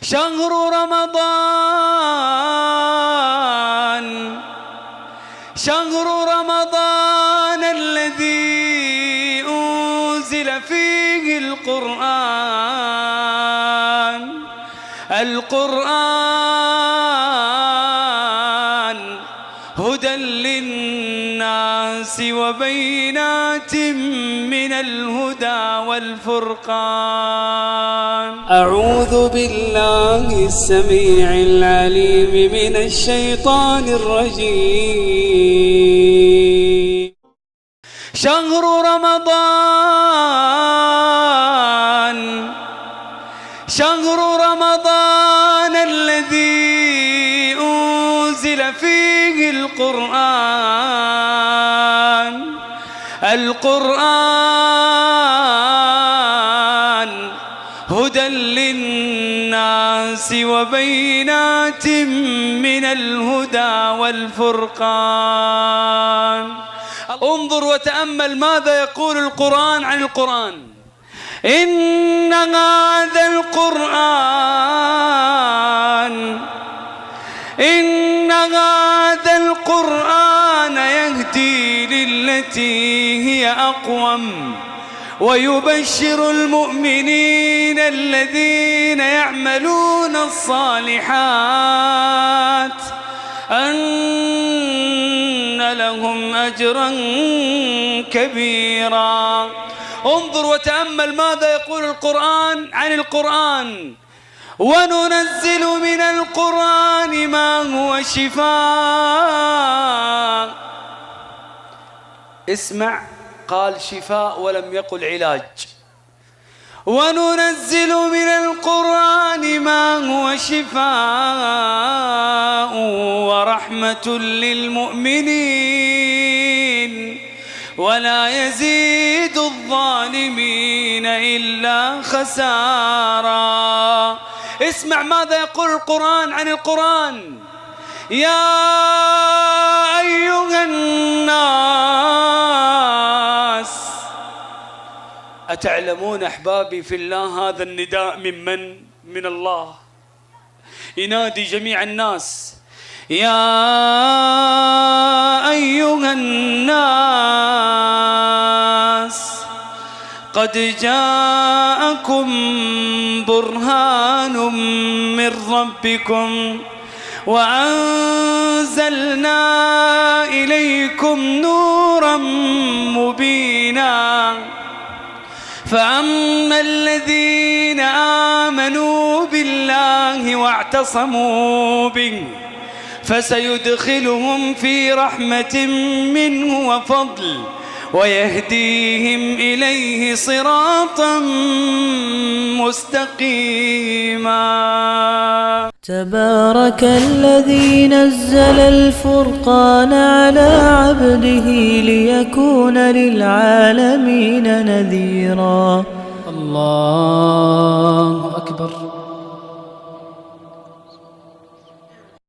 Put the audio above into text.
شهر رمضان، شهر رمضان الذي أنزل فيه القرآن. القرآن هدى للناس وبينات من الهدى والفرقان. أعوذ بالله السميع العليم من الشيطان الرجيم. شهر رمضان، شهر رمضان الذي أنزل فيه القرآن. القرآن هدى للناس وبينات من الهدى والفرقان. انظر وتأمل ماذا يقول القرآن عن القرآن. إن هذا القرآن، إن هذا القرآن يهدي للتي هي أقوم ويبشر المؤمنين الذين يعملون الصالحات أن لهم أجرا كبيرا. انظر وتأمل ماذا يقول القرآن عن القرآن. وننزل من القرآن ما هو شفاء. اسمع، قال شفاء ولم يقل علاج. وننزل من القرآن ما هو شفاء ورحمة للمؤمنين ولا يزيد الظالمين إلا خسارا. اسمع ماذا يقول القرآن عن القرآن. يا أيها الناس، أتعلمون أحبابي في الله هذا النداء من الله ينادي جميع الناس. يا أيها الناس قد جاءكم برهان من ربكم وأنزلنا إليكم نورا مبينا. فأما الذين آمنوا بالله واعتصموا به فسيدخلهم في رحمة منه وفضل ويهديهم إليه صراطا مستقيما. تبارك الذي نزل الفرقان على عبده ليكون للعالمين نذيرا. الله أكبر.